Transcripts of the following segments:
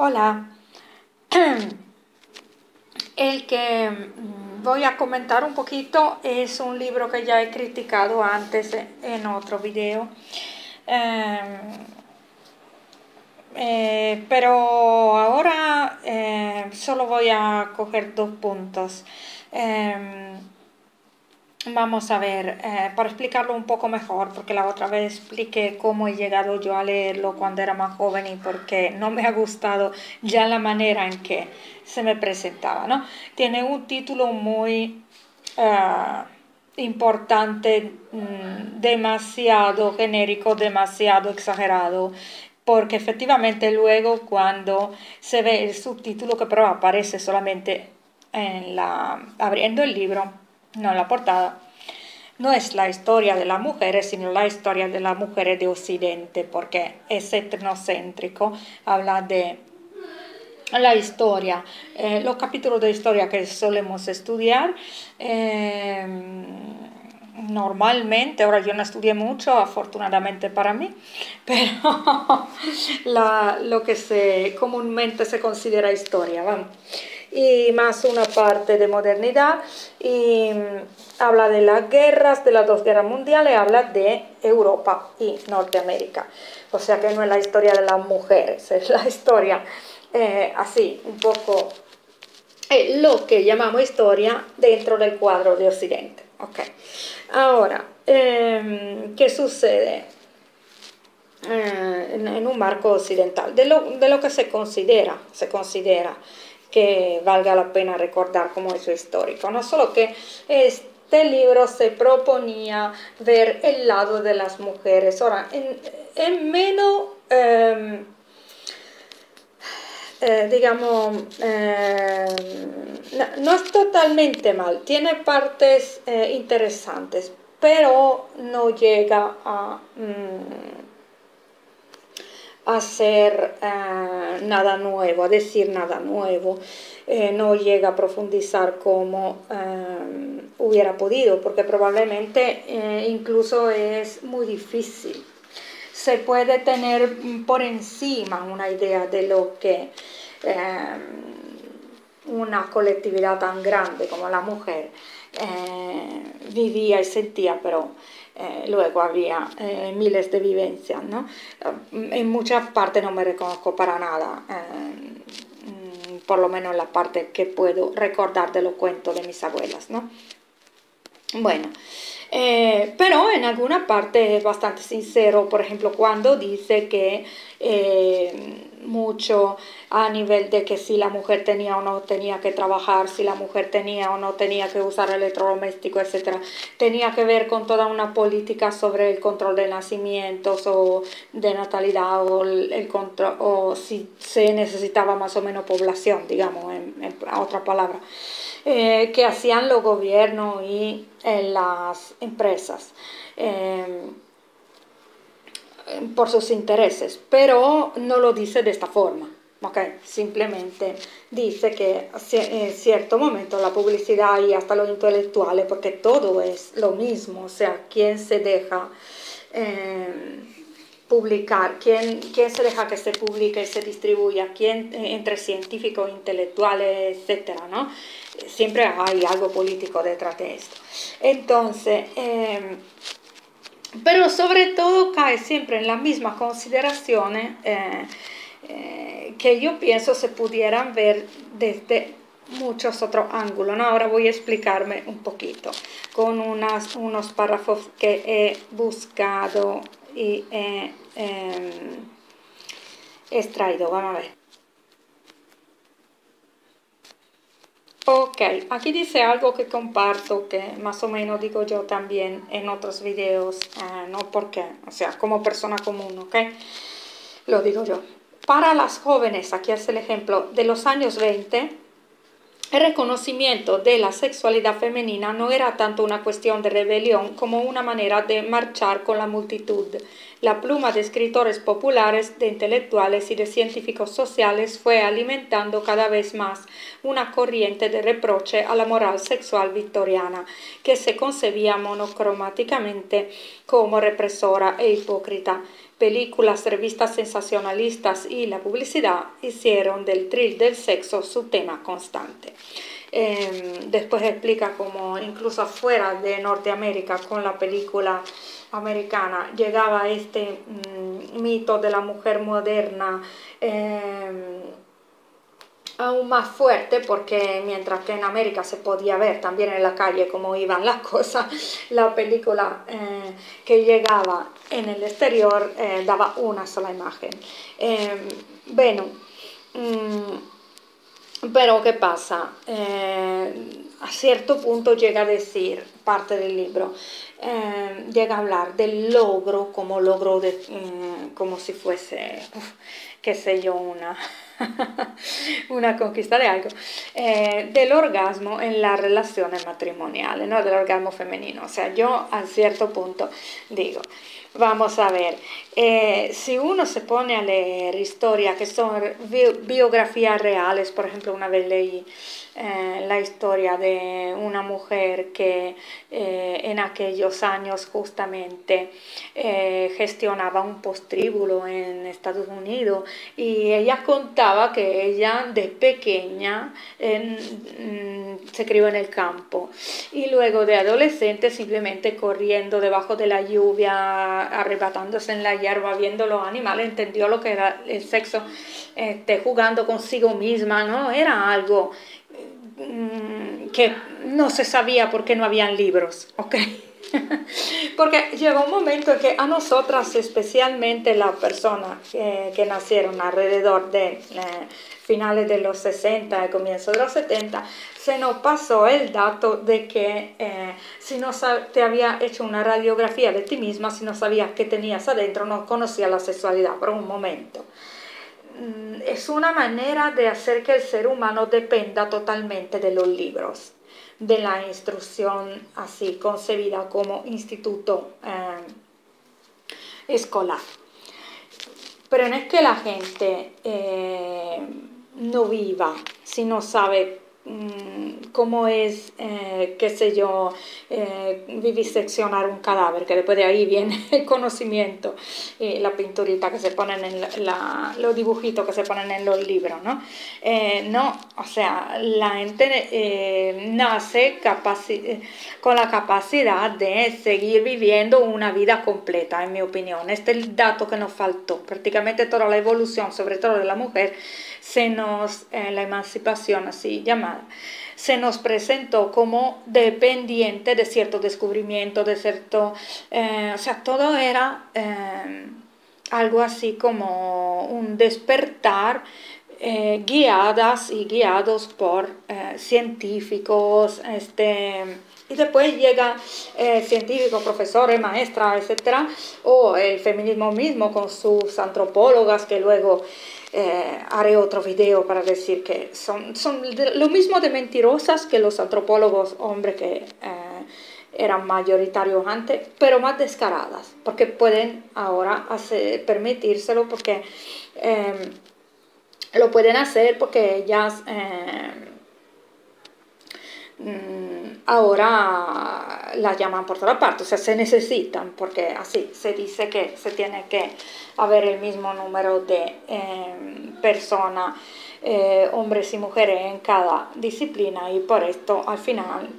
Hola, el que voy a comentar un poquito es un libro que ya he criticado antes en otro video, eh, pero ahora solo voy a coger dos puntos. Eh, Vamos a ver, para explicarlo un poco mejor, porque la otra vez expliqué cómo he llegado yo a leerlo cuando era más joven y porque no me ha gustado ya la manera en que se me presentaba, ¿no? Tiene un título muy importante, demasiado genérico, demasiado exagerado, porque efectivamente luego cuando se ve el subtítulo que pero aparece solamente abriendo el libro, no en la portada, no es la historia de las mujeres, sino la historia de las mujeres de Occidente, porque es etnocéntrico, habla de la historia, los capítulos de historia que solemos estudiar. Normalmente, ahora yo no estudié mucho, afortunadamente para mí, pero lo que comúnmente se considera historia, vamos. Y más una parte de modernidad, y habla de las guerras, de las dos guerras mundiales, habla de Europa y Norteamérica. O sea que no es la historia de las mujeres, es la historia así, un poco lo que llamamos historia dentro del cuadro de Occidente. Okay. Ahora, ¿qué sucede en un marco occidental? De lo que se considera que valga la pena recordar como hecho histórico. No solo que este libro se proponía ver el lado de las mujeres, ahora, en menos... digamos, no es totalmente mal, tiene partes interesantes, pero no llega a ser nada nuevo, a decir nada nuevo, no llega a profundizar como hubiera podido, porque probablemente incluso es muy difícil. Se puede tener por encima una idea de lo que una colectividad tan grande como la mujer vivía y sentía, pero luego había miles de vivencias, ¿no? En muchas partes no me reconozco para nada, por lo menos en la parte que puedo recordar de los cuentos de mis abuelas, ¿no? Bueno, pero en alguna parte es bastante sincero, por ejemplo, cuando dice que mucho a nivel de que si la mujer tenía o no tenía que trabajar, si la mujer tenía o no tenía que usar electrodoméstico, etcétera, tenía que ver con toda una política sobre el control de nacimientos o de natalidad o el control, o si se necesitaba más o menos población, digamos, en otra palabra. Que hacían los gobiernos y las empresas por sus intereses, pero no lo dice de esta forma. Okay. Simplemente dice que en cierto momento la publicidad y hasta los intelectuales, porque todo es lo mismo, o sea, quién se deja publicar, quién se deja que se publique y se distribuya, quién entre científicos, intelectuales, etcétera, ¿no? Siempre hay algo político detrás de esto. Entonces, pero sobre todo cae siempre en las mismas consideraciones que yo pienso se pudieran ver desde muchos otros ángulos, ¿no? Ahora voy a explicarme un poquito con unos párrafos que he buscado y he extraído. Vamos a ver. Ok, aquí dice algo que comparto, que más o menos digo yo también en otros videos, no porque, o sea, como persona común, ok, lo digo yo. Para las jóvenes, aquí es el ejemplo, de los años 20, el reconocimiento de la sexualidad femenina no era tanto una cuestión de rebelión como una manera de marchar con la multitud. La pluma de escritores populares, de intelectuales y de científicos sociales fue alimentando cada vez más una corriente de reproche a la moral sexual victoriana, que se concebía monocromáticamente como represora e hipócrita. películas, revistas sensacionalistas y la publicidad hicieron del thrill del sexo su tema constante. Después explica cómo incluso fuera de Norteamérica con la película americana llegaba este mito de la mujer moderna aún más fuerte, porque mientras que en América se podía ver también en la calle cómo iban las cosas, la película que llegaba en el exterior daba una sola imagen. Bueno, pero ¿qué pasa? A cierto punto llega a decir, parte del libro, llega a hablar del logro como logro de, como si fuese, qué sé yo, una conquista de algo, del orgasmo en las relaciones matrimoniales, ¿no? Del orgasmo femenino. O sea, yo a cierto punto digo, vamos a ver, si uno se pone a leer historias que son biografías reales, por ejemplo, una vez leí la historia de una mujer que en aquellos años justamente gestionaba un postíbulo en Estados Unidos, y ella contaba que ella de pequeña se crió en el campo y luego de adolescente simplemente corriendo debajo de la lluvia, arrebatándose en la hierba, viendo los animales, entendió lo que era el sexo, jugando consigo misma, ¿no? Era algo que no se sabía porque no habían libros, ¿ok? Porque llegó un momento en que a nosotras, especialmente las personas que nacieron alrededor de finales de los 60 y comienzos de los 70, se nos pasó el dato de que si no te había hecho una radiografía de ti misma, si no sabías qué tenías adentro, no conocías la sexualidad por un momento. Es una manera de hacer que el ser humano dependa totalmente de los libros, de la instrucción así concebida como instituto escolar. Pero no es que la gente no viva si no sabe cómo es, qué sé yo, viviseccionar un cadáver, que después de ahí viene el conocimiento y la pinturita que se ponen en los dibujitos que se ponen en los libros, ¿no? No, o sea, la gente nace con la capacidad de seguir viviendo una vida completa, en mi opinión. Este es el dato que nos faltó. Prácticamente toda la evolución, sobre todo de la mujer, la emancipación así llamada, se nos presentó como dependiente de cierto descubrimiento, de cierto, o sea, todo era algo así como un despertar, guiadas y guiados por científicos, y después llega científicos, profesores, maestras, etcétera, o el feminismo mismo con sus antropólogas, que luego haré otro video para decir que son lo mismo de mentirosas que los antropólogos hombres que eran mayoritarios antes, pero más descaradas, porque pueden ahora permitírselo, porque lo pueden hacer porque ellas ahora las llaman por toda parte, o sea, se necesitan, porque así se dice que se tiene que haber el mismo número de personas, hombres y mujeres en cada disciplina, y por esto al final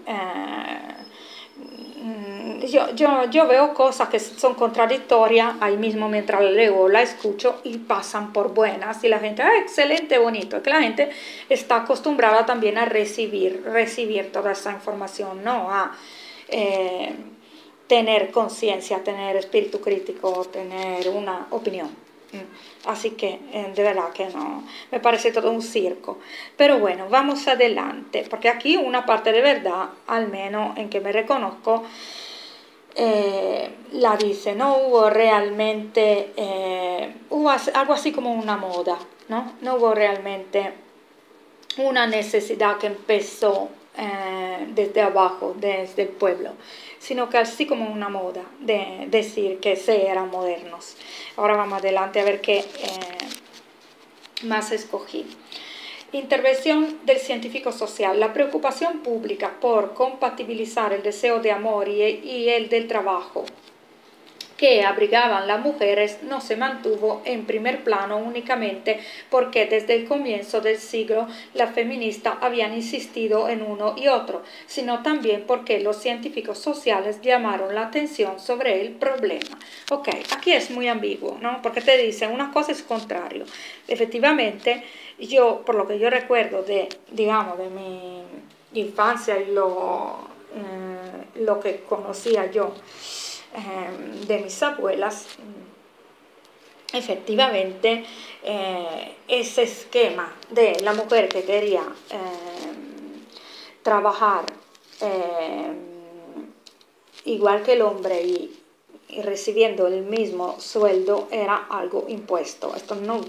yo veo cosas que son contradictorias ahí mismo mientras la leo o la escucho, y pasan por buenas, y la gente, excelente, bonito. Es que la gente está acostumbrada también a recibir toda esa información, ¿no? A tener conciencia, tener espíritu crítico, tener una opinión. Así que de verdad que no, me parece todo un circo. Pero bueno, vamos adelante, porque aquí una parte de verdad, al menos en que me reconozco, la dice, no hubo realmente, hubo algo así como una moda, ¿no? No hubo realmente una necesidad que empezó desde abajo, desde el pueblo, sino que así como una moda de decir que se eran modernos. Ahora vamos adelante a ver qué más escogí. Intervención del científico social. La preocupación pública por compatibilizar el deseo de amor y el del trabajo que abrigaban las mujeres no se mantuvo en primer plano únicamente porque desde el comienzo del siglo las feministas habían insistido en uno y otro, sino también porque los científicos sociales llamaron la atención sobre el problema. Ok, aquí es muy ambiguo, ¿no? Porque te dicen una cosa y su contrario. Efectivamente, yo, por lo que yo recuerdo de, digamos, de mi infancia y lo que conocía yo, de mis abuelas, efectivamente ese esquema de la mujer que quería trabajar igual que el hombre y recibiendo el mismo sueldo era algo impuesto. Esto no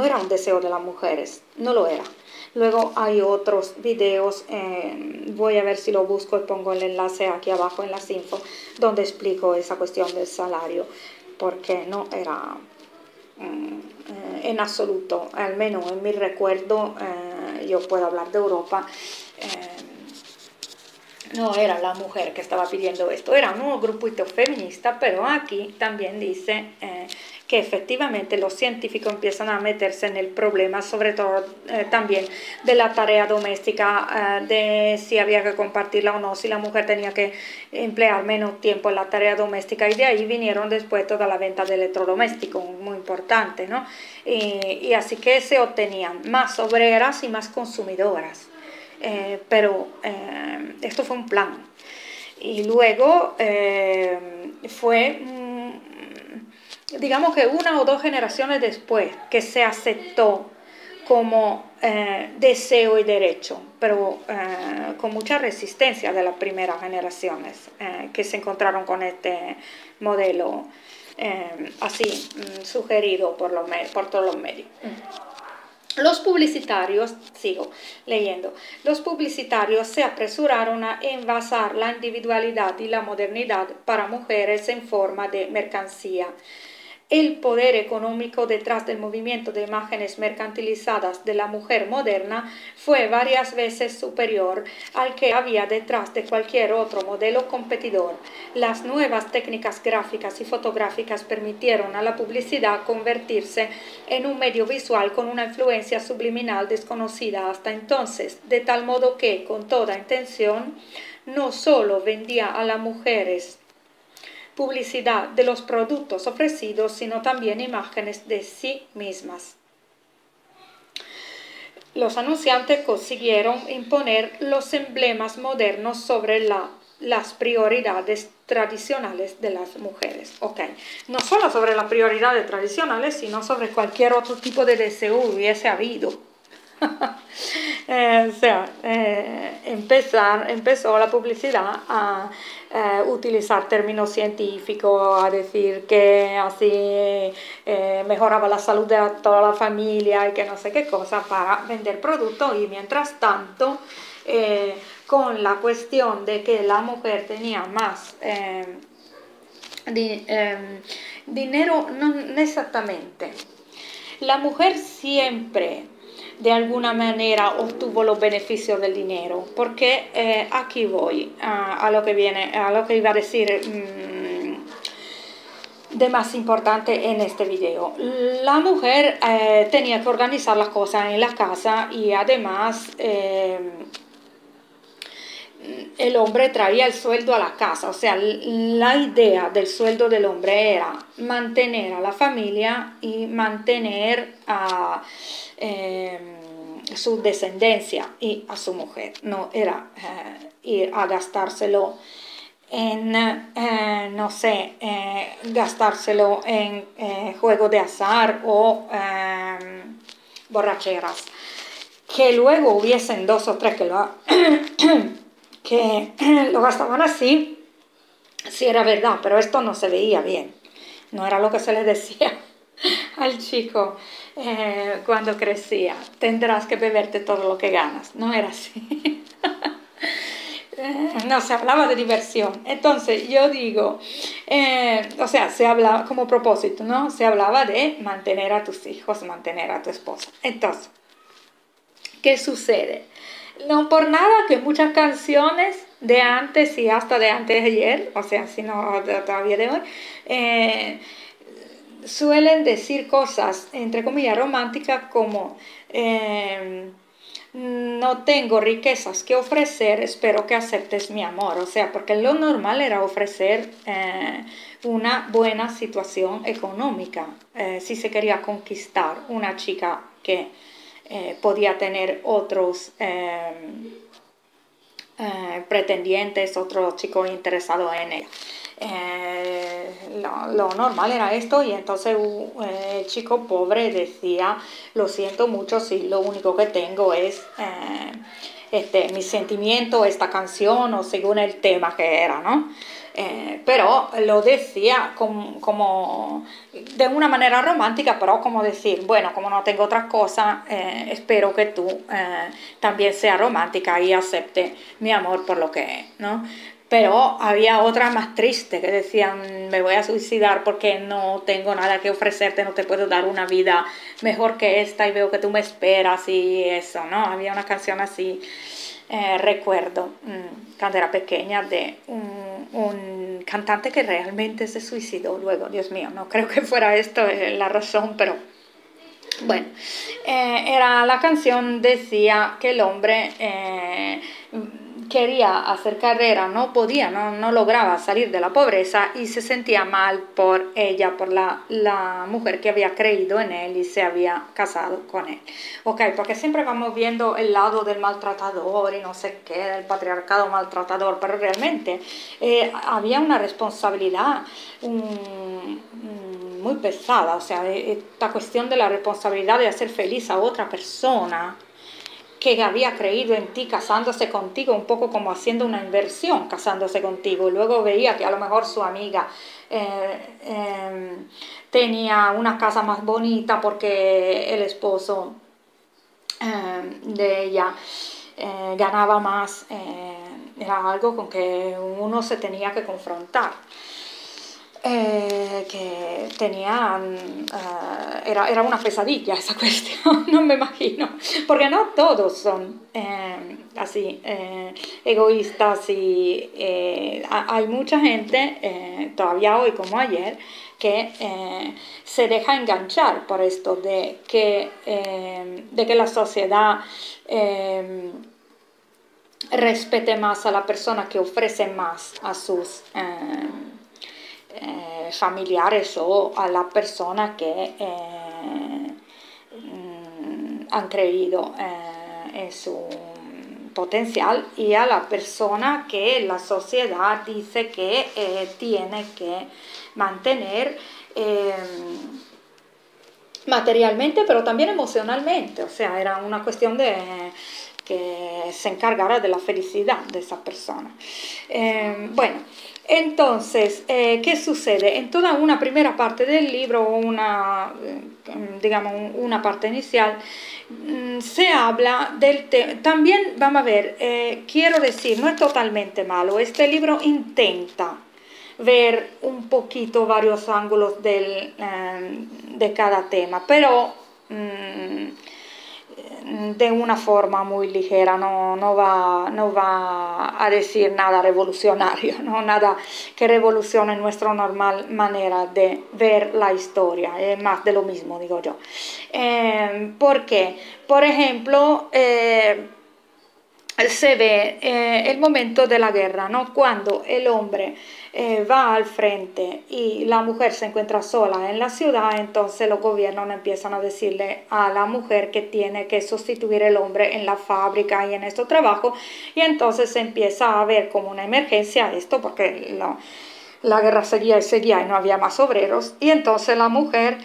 era un deseo de las mujeres, no lo era. Luego hay otros videos, voy a ver si lo busco y pongo el enlace aquí abajo en las info, donde explico esa cuestión del salario, porque no era en absoluto, al menos en mi recuerdo, yo puedo hablar de Europa, no era la mujer que estaba pidiendo esto, era un grupito feminista, pero aquí también dice que efectivamente los científicos empiezan a meterse en el problema, sobre todo también de la tarea doméstica, de si había que compartirla o no, si la mujer tenía que emplear menos tiempo en la tarea doméstica, y de ahí vinieron después toda la venta de electrodomésticos, muy importante, ¿no? Y así que se obtenían más obreras y más consumidoras. Pero esto fue un plan y luego fue digamos que una o dos generaciones después que se aceptó como deseo y derecho, pero con mucha resistencia de las primeras generaciones que se encontraron con este modelo así sugerido por todos los medios. Los publicitarios, sigo leyendo, los publicitarios se apresuraron a envasar la individualidad y la modernidad para mujeres en forma de mercancía. El poder económico detrás del movimiento de imágenes mercantilizadas de la mujer moderna fue varias veces superior al que había detrás de cualquier otro modelo competidor. Las nuevas técnicas gráficas y fotográficas permitieron a la publicidad convertirse en un medio visual con una influencia subliminal desconocida hasta entonces, de tal modo que, con toda intención, no solo vendía a las mujeres publicidad de los productos ofrecidos, sino también imágenes de sí mismas. Los anunciantes consiguieron imponer los emblemas modernos sobre las prioridades tradicionales de las mujeres. Okay. No solo sobre las prioridades tradicionales, sino sobre cualquier otro tipo de deseo hubiese habido. Empezó la publicidad a utilizar términos científicos, a decir que así mejoraba la salud de toda la familia y que no sé qué cosa para vender productos, y mientras tanto con la cuestión de que la mujer tenía más dinero, no exactamente. La mujer siempre de alguna manera obtuvo los beneficios del dinero, porque aquí voy a lo que iba a decir de más importante en este video. La mujer tenía que organizar las cosas en la casa y además el hombre traía el sueldo a la casa. O sea, la idea del sueldo del hombre era mantener a la familia y mantener a su descendencia y a su mujer. No era ir a gastárselo en, no sé, gastárselo en juego de azar o borracheras. Que luego hubiesen dos o tres que lo gastaban así, sí era verdad, pero esto no se veía bien. No era lo que se le decía al chico cuando crecía: tendrás que beberte todo lo que ganas. No era así. No, se hablaba de diversión. Entonces yo digo, o sea, se hablaba como propósito, ¿no? Se hablaba de mantener a tus hijos, mantener a tu esposa. Entonces, ¿qué sucede? No por nada que muchas canciones de antes y hasta de antes de ayer, o sea, si no todavía de hoy, suelen decir cosas, entre comillas, románticas como no tengo riquezas que ofrecer, espero que aceptes mi amor. O sea, porque lo normal era ofrecer una buena situación económica. Si se quería conquistar una chica que podía tener otros pretendientes, otro chico interesado en ella. Lo normal era esto, y entonces el chico pobre decía, lo siento mucho si lo único que tengo es mi sentimiento, esta canción, o según el tema que era, ¿no? Pero lo decía como de una manera romántica, pero como decir, bueno, como no tengo otra cosa, espero que tú también seas romántica y acepte mi amor por lo que es, ¿no? Pero había otra más triste que decían, me voy a suicidar porque no tengo nada que ofrecerte, no te puedo dar una vida mejor que esta y veo que tú me esperas y eso, ¿no? Había una canción así, recuerdo, cuando era pequeña, de un cantante que realmente se suicidó luego. Dios mío, no creo que fuera esto la razón, pero bueno, era la canción, decía que el hombre quería hacer carrera, no podía, no lograba salir de la pobreza y se sentía mal por ella, por la mujer que había creído en él y se había casado con él. Ok, porque siempre vamos viendo el lado del maltratador y no sé qué, del patriarcado maltratador, pero realmente había una responsabilidad muy pesada, o sea, esta cuestión de la responsabilidad de hacer feliz a otra persona que había creído en ti casándose contigo, un poco como haciendo una inversión casándose contigo, y luego veía que a lo mejor su amiga tenía una casa más bonita porque el esposo de ella ganaba más, era algo con que uno se tenía que confrontar. Que tenían, era una pesadilla esa cuestión, no me imagino, porque no todos son así egoístas, y hay mucha gente, todavía hoy como ayer, que se deja enganchar por esto de que la sociedad respete más a la persona que ofrece más a sus familiares o a la persona que han creído en su potencial, y a la persona que la sociedad dice que tiene que mantener materialmente, pero también emocionalmente. O sea, era una cuestión de que se encargara de la felicidad de esa persona. Bueno, entonces, ¿qué sucede? En toda una primera parte del libro, digamos, una parte inicial, se habla del tema. También, vamos a ver, quiero decir, no es totalmente malo. Este libro intenta ver un poquito varios ángulos de cada tema, pero de una forma muy ligera, no va a decir nada revolucionario, ¿no? Nada que revolucione nuestra normal manera de ver la historia, es más de lo mismo, digo yo. ¿Por qué? Por ejemplo, se ve el momento de la guerra, ¿no? Cuando el hombre va al frente y la mujer se encuentra sola en la ciudad, entonces los gobiernos empiezan a decirle a la mujer que tiene que sustituir el hombre en la fábrica y en estos trabajos, y entonces se empieza a ver como una emergencia esto, porque la guerra seguía y seguía y no había más obreros, y entonces la mujer...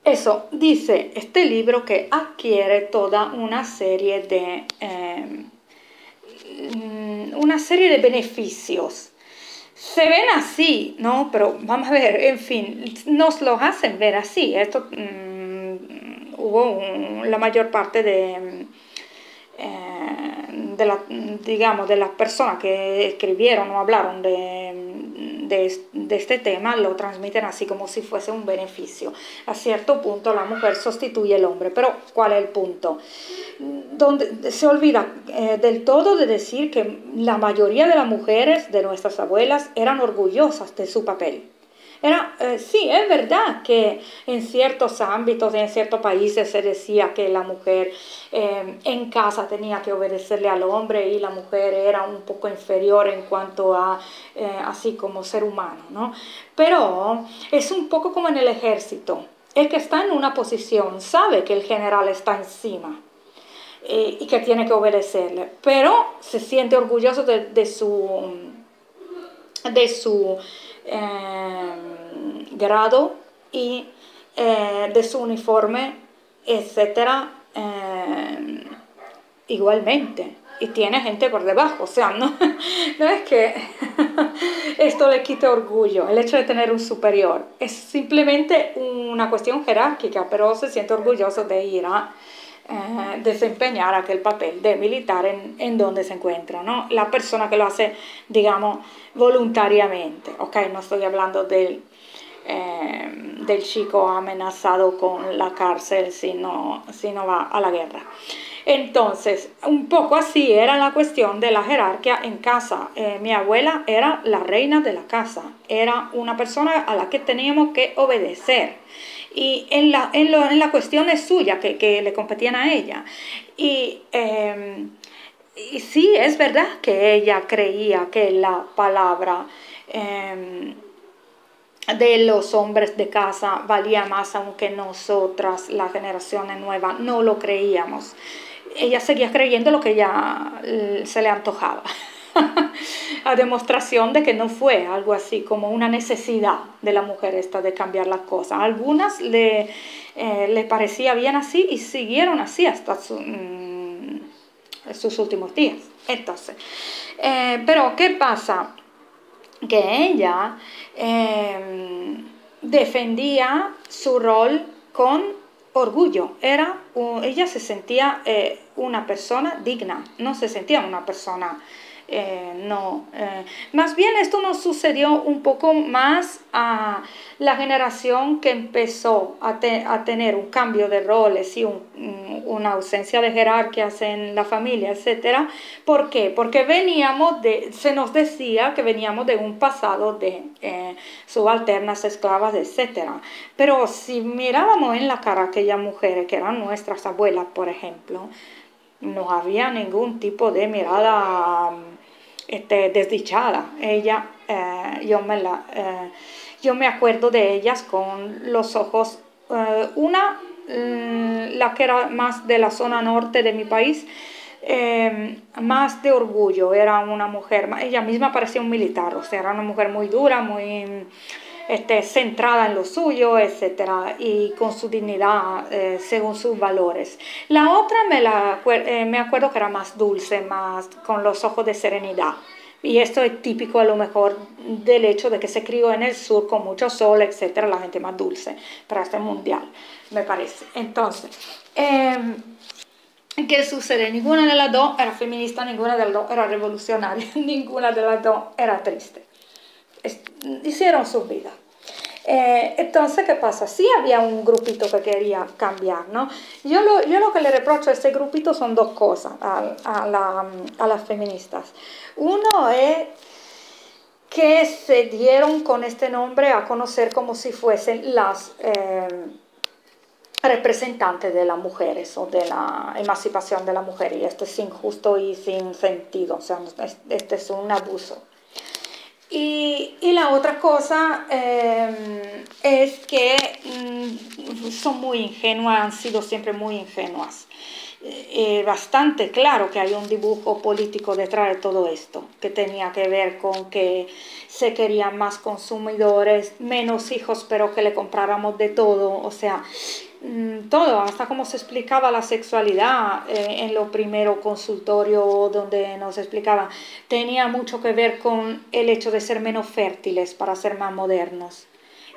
Eso dice este libro, que adquiere toda una serie de beneficios. Se ven así, ¿no? Pero vamos a ver, en fin, nos lo hacen ver así. Esto hubo la mayor parte de las personas que escribieron o hablaron de este tema, lo transmiten así como si fuese un beneficio. A cierto punto la mujer sustituye al hombre, pero ¿cuál es el punto? donde se olvida del todo de decir que la mayoría de las mujeres de nuestras abuelas eran orgullosas de su papel. Sí, es verdad que en ciertos ámbitos, en ciertos países se decía que la mujer en casa tenía que obedecerle al hombre y la mujer era un poco inferior en cuanto a, así como ser humano, ¿no? Pero es un poco como en el ejército. El que está en una posición sabe que el general está encima y que tiene que obedecerle, pero se siente orgulloso de su grado y de su uniforme, etcétera, igualmente. Y tiene gente por debajo, o sea, no es que esto le quite orgullo, el hecho de tener un superior. Es simplemente una cuestión jerárquica, pero se siente orgulloso de ir a desempeñar aquel papel de militar en donde se encuentra, ¿no? La persona que lo hace, digamos, voluntariamente, ¿ok? No estoy hablando del chico amenazado con la cárcel si no va a la guerra. Entonces, un poco así era la cuestión de la jerarquía en casa. Mi abuela era la reina de la casa, era una persona a la que teníamos que obedecer. Y en la cuestiones suyas que le competían a ella. Y sí, es verdad que ella creía que la palabra de los hombres de casa valía más, aunque nosotras, las generaciones nuevas, no lo creíamos. Ella seguía creyendo lo que ella se le antojaba. A demostración de que no fue algo así como una necesidad de la mujer esta de cambiar las cosas. A algunas le parecía bien así y siguieron así hasta sus últimos días. Entonces, pero ¿qué pasa? Que ella defendía su rol con orgullo. Ella se sentía una persona digna, no se sentía una persona más bien esto nos sucedió un poco más a la generación que empezó a tener un cambio de roles y una ausencia de jerarquías en la familia, etcétera. ¿Por qué? Porque se nos decía que veníamos de un pasado de subalternas, esclavas, etcétera. Pero si mirábamos en la cara a aquellas mujeres que eran nuestras abuelas, por ejemplo, no había ningún tipo de mirada desdichada. Yo me acuerdo de ellas con los ojos, la que era más de la zona norte de mi país, más de orgullo, era una mujer, ella misma parecía un militar, o sea, era una mujer muy dura, muy centrada en lo suyo, etcétera, y con su dignidad según sus valores. La otra me acuerdo que era más dulce, más con los ojos de serenidad. Y esto es típico a lo mejor del hecho de que se crió en el sur con mucho sol, etcétera, la gente más dulce para este mundial, me parece. Entonces, ¿qué sucede? Ninguna de las dos era feminista, ninguna de las dos era revolucionaria, ninguna de las dos era triste. Hicieron sus vidas. Entonces, ¿qué pasa? Sí había un grupito que quería cambiar, ¿no? Yo lo que le reprocho a este grupito son dos cosas a las feministas. Uno es que se dieron con este nombre a conocer como si fuesen las representantes de las mujeres o de la emancipación de la mujer, y esto es injusto y sin sentido, o sea, este es un abuso. Y la otra cosa es que son muy ingenuas, han sido siempre muy ingenuas. Bastante claro que hay un dibujo político detrás de todo esto, que tenía que ver con que se querían más consumidores, menos hijos, pero que le compráramos de todo, o sea, todo, hasta cómo se explicaba la sexualidad en lo primero consultorio donde nos explicaban, tenía mucho que ver con el hecho de ser menos fértiles para ser más modernos.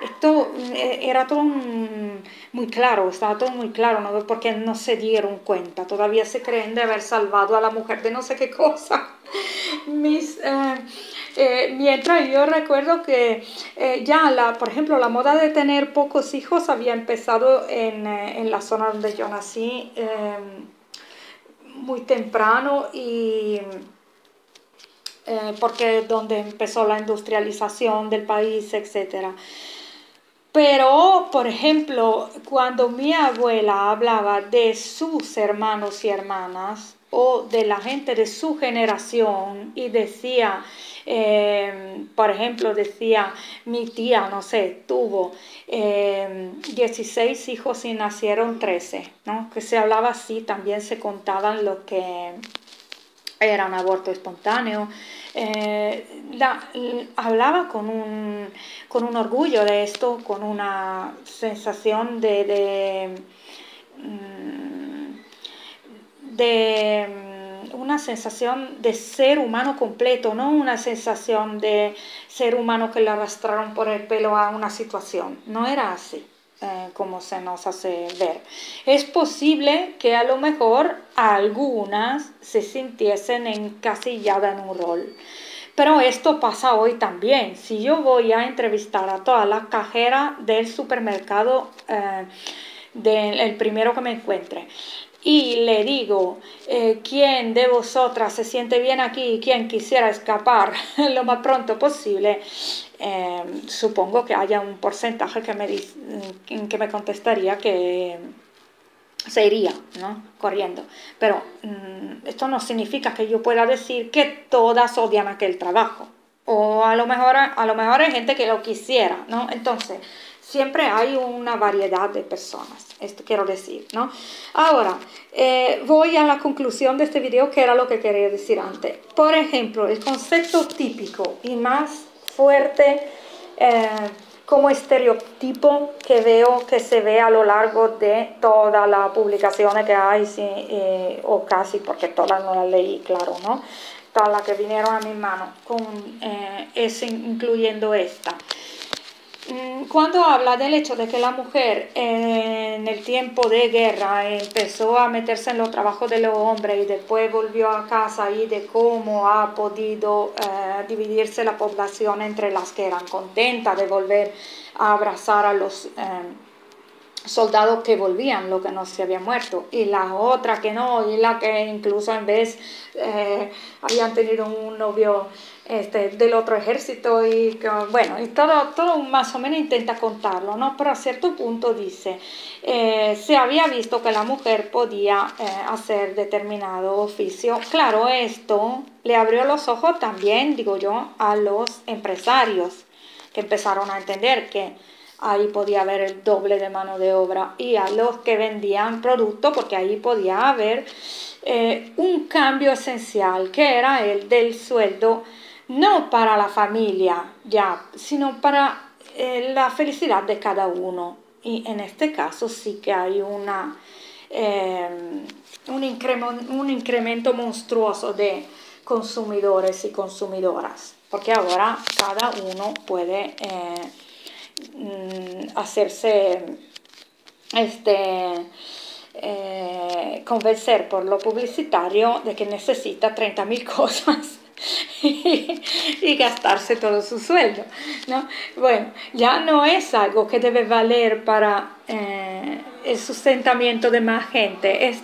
Esto era todo muy claro, estaba todo muy claro, ¿no? Porque no se dieron cuenta, todavía se creen de haber salvado a la mujer de no sé qué cosa. Mientras yo recuerdo que por ejemplo, la moda de tener pocos hijos había empezado en la zona donde yo nací, muy temprano y porque es donde empezó la industrialización del país, etcétera. Pero, por ejemplo, cuando mi abuela hablaba de sus hermanos y hermanas o de la gente de su generación y decía, por ejemplo, decía, mi tía, no sé, tuvo 16 hijos y nacieron 13, ¿no? Que se hablaba así, también se contaban lo que era un aborto espontáneo. Hablaba con un orgullo de esto, con una sensación una sensación de ser humano completo, no una sensación de ser humano que le arrastraron por el pelo a una situación. No era así. Como se nos hace ver. Es posible que a lo mejor algunas se sintiesen encasilladas en un rol, pero esto pasa hoy también. Si yo voy a entrevistar a toda la cajera del supermercado, el primero que me encuentre, y le digo, ¿quién de vosotras se siente bien aquí y quién quisiera escapar lo más pronto posible? Supongo que haya un porcentaje que me contestaría que se iría, ¿no? Corriendo. Pero esto no significa que yo pueda decir que todas odian aquel trabajo. O a lo mejor hay gente que lo quisiera, ¿no? Entonces, siempre hay una variedad de personas, esto quiero decir, ¿no? Ahora, voy a la conclusión de este video, que era lo que quería decir antes. Por ejemplo, el concepto típico y más fuerte como estereotipo que veo que se ve a lo largo de todas las publicaciones que hay, sí, o casi, porque todas no las leí, claro, ¿no? Todas las que vinieron a mi mano, incluyendo esta. Cuando habla del hecho de que la mujer en el tiempo de guerra empezó a meterse en los trabajos de los hombres y después volvió a casa, y de cómo ha podido dividirse la población entre las que eran contentas de volver a abrazar a los soldados que volvían, los que no se habían muerto, y las otras que no, y la que incluso en vez habían tenido un novio del otro ejército, y que, bueno, y todo más o menos intenta contarlo, ¿no? Pero a cierto punto dice, se había visto que la mujer podía hacer determinado oficio. Claro, esto le abrió los ojos también, digo yo, a los empresarios, que empezaron a entender que ahí podía haber el doble de mano de obra, y a los que vendían productos, porque ahí podía haber un cambio esencial, que era el del sueldo, no para la familia ya, sino para la felicidad de cada uno. Y en este caso sí que hay un incremento monstruoso de consumidores y consumidoras, porque ahora cada uno puede hacerse convencer por lo publicitario de que necesita 30.000 cosas y gastarse todo su sueldo, ¿no? Bueno, ya no es algo que debe valer para el sustentamiento de más gente, es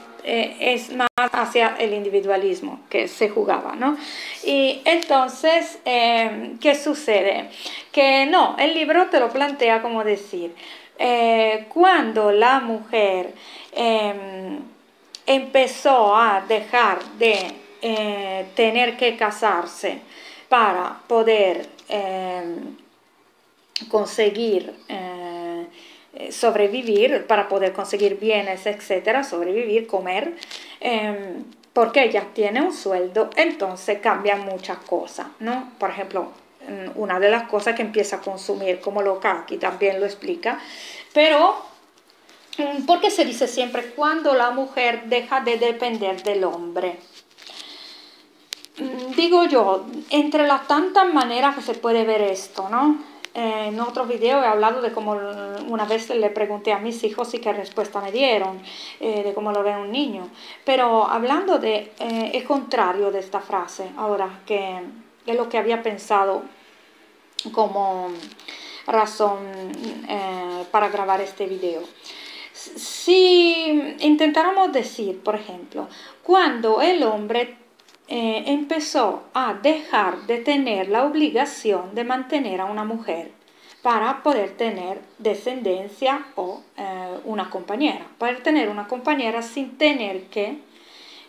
más hacia el individualismo que se jugaba, ¿no? Y entonces, ¿qué sucede? Que no, el libro te lo plantea como decir, cuando la mujer empezó a dejar de tener que casarse para poder conseguir sobrevivir, para poder conseguir bienes, etcétera, sobrevivir, comer, porque ella tiene un sueldo, entonces cambian muchas cosas, ¿no? Por ejemplo, una de las cosas que empieza a consumir como loca, aquí también lo explica, pero porque se dice siempre cuando la mujer deja de depender del hombre. Digo yo, entre las tantas maneras que se puede ver esto, ¿no? En otro video he hablado de cómo una vez le pregunté a mis hijos y qué respuesta me dieron, de cómo lo ve un niño. Pero hablando de el contrario de esta frase, ahora que es lo que había pensado como razón para grabar este video. Si intentáramos decir, por ejemplo, cuando el hombre empezó a dejar de tener la obligación de mantener a una mujer para poder tener descendencia o una compañera, poder tener una compañera sin tener que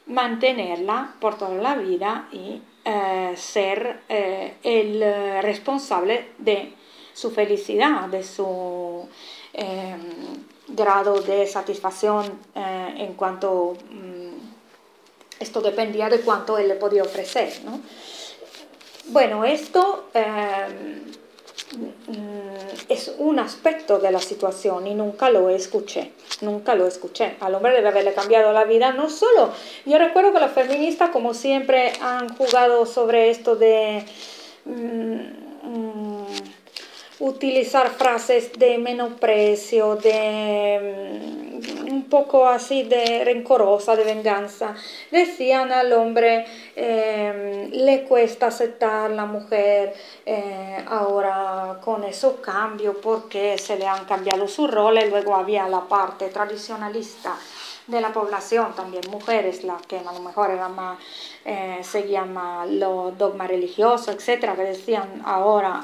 mantenerla por toda la vida y ser el responsable de su felicidad, de su grado de satisfacción en cuanto esto dependía de cuánto él le podía ofrecer, ¿no? Bueno, esto es un aspecto de la situación y nunca lo escuché. Al hombre debe haberle cambiado la vida, no solo. Yo recuerdo que los feministas, como siempre, han jugado sobre esto de utilizar frases de menosprecio, de un poco así de rencorosa, de venganza. Decían al hombre, le cuesta aceptar la mujer ahora con esos cambios porque se le han cambiado sus roles. Luego había la parte tradicionalista de la población, también mujeres, las que a lo mejor eran más, seguían más los dogmas religiosos, etcétera, que decían ahora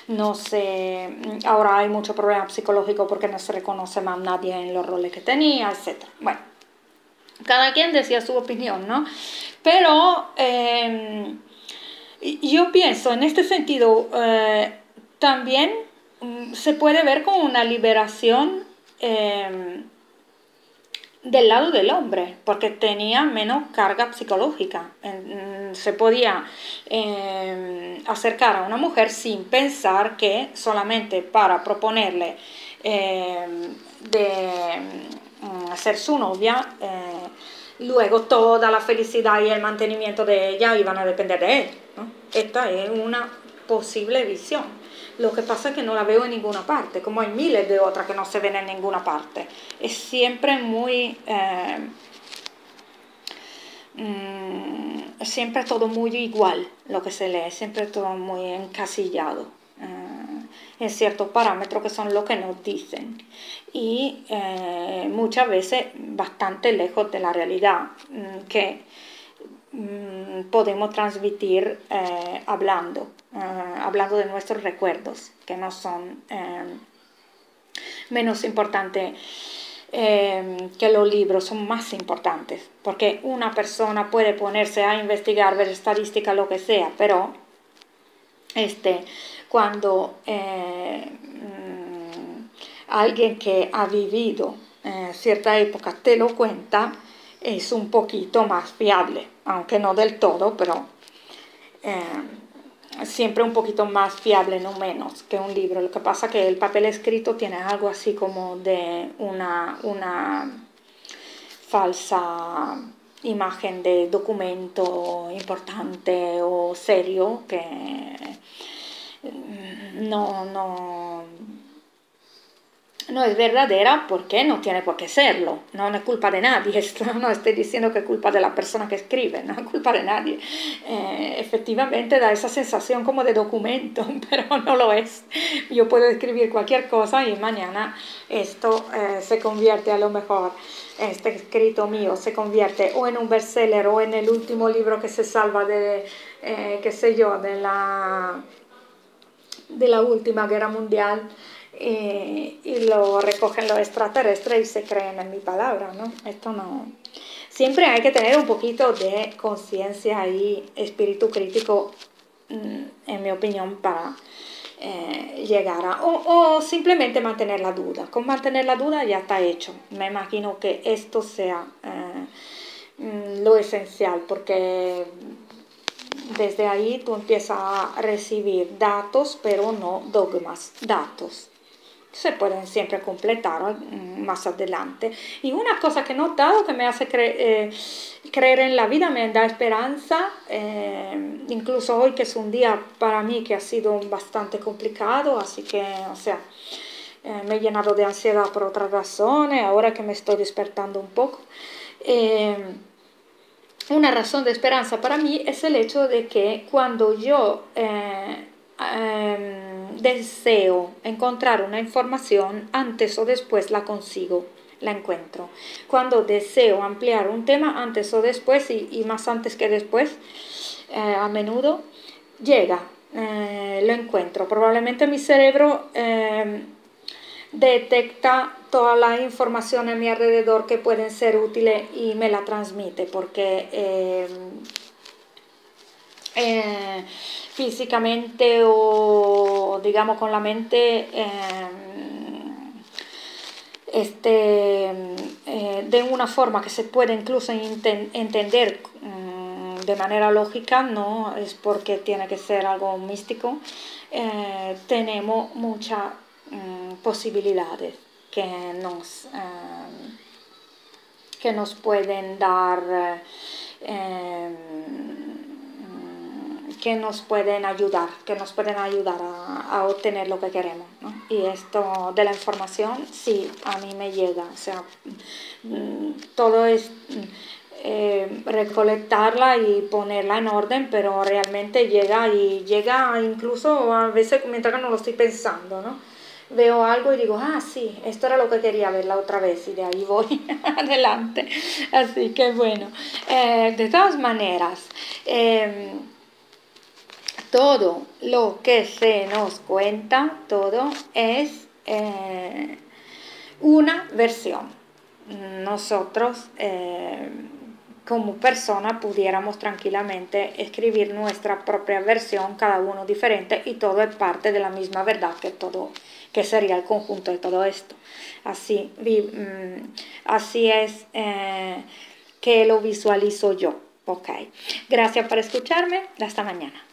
no sé, ahora hay mucho problema psicológico porque no se reconoce más nadie en los roles que tenía, etcétera. Bueno, cada quien decía su opinión, ¿no? Pero yo pienso en este sentido también se puede ver como una liberación del lado del hombre, porque tenía menos carga psicológica. Se podía acercar a una mujer sin pensar que solamente para proponerle de ser su novia, luego toda la felicidad y el mantenimiento de ella iban a depender de él, ¿no? Esta es una posible visión. Lo que pasa es que no la veo en ninguna parte, como hay miles de otras que no se ven en ninguna parte. Es siempre muy... siempre todo muy igual lo que se lee, siempre todo muy encasillado en ciertos parámetros que son lo que nos dicen y muchas veces bastante lejos de la realidad que podemos transmitir hablando de nuestros recuerdos, que no son menos importantes que los libros, son más importantes, porque una persona puede ponerse a investigar, ver estadística, lo que sea, pero cuando alguien que ha vivido cierta época te lo cuenta, es un poquito más fiable, aunque no del todo, pero siempre un poquito más fiable, no menos que un libro. Lo que pasa es que el papel escrito tiene algo así como de una falsa imagen de documento importante o serio que no es verdadera porque no tiene por qué serlo, no es culpa de nadie, esto no estoy diciendo que es culpa de la persona que escribe, no es culpa de nadie, efectivamente da esa sensación como de documento, pero no lo es. Yo puedo escribir cualquier cosa y mañana esto se convierte a lo mejor, este escrito mío se convierte o en un bestseller o en el último libro que se salva de, qué sé yo, de la última guerra mundial. Y lo recogen los extraterrestres y se creen en mi palabra, ¿no? Esto no. Siempre hay que tener un poquito de conciencia y espíritu crítico, en mi opinión, para llegar a... O simplemente mantener la duda. Con mantener la duda ya está hecho. Me imagino que esto sea lo esencial, porque desde ahí tú empiezas a recibir datos, pero no dogmas, datos. Se pueden siempre completar más adelante. Y una cosa que he notado que me hace creer en la vida, me da esperanza, incluso hoy que es un día para mí que ha sido bastante complicado, así que, o sea, me he llenado de ansiedad por otras razones, ahora que me estoy despertando un poco. Una razón de esperanza para mí es el hecho de que cuando yo deseo encontrar una información, antes o después la consigo, la encuentro. Cuando deseo ampliar un tema, antes o después, y más antes que después, a menudo llega, lo encuentro. Probablemente mi cerebro detecta toda la información a mi alrededor que pueden ser útiles y me la transmite, porque físicamente o digamos con la mente de una forma que se puede incluso entender de manera lógica, no es porque tiene que ser algo místico, tenemos muchas posibilidades que nos pueden dar que nos pueden ayudar a obtener lo que queremos, ¿no? Y esto de la información, sí, a mí me llega, o sea, todo es recolectarla y ponerla en orden, pero realmente llega y llega incluso a veces mientras que no lo estoy pensando, ¿no? Veo algo y digo, ah, sí, esto era lo que quería ver la otra vez y de ahí voy adelante. Así que bueno, de todas maneras, todo lo que se nos cuenta, todo es una versión. Nosotros como persona pudiéramos tranquilamente escribir nuestra propia versión, cada uno diferente, y todo es parte de la misma verdad, que sería el conjunto de todo esto. Así es que lo visualizo yo. Ok, gracias por escucharme, hasta mañana.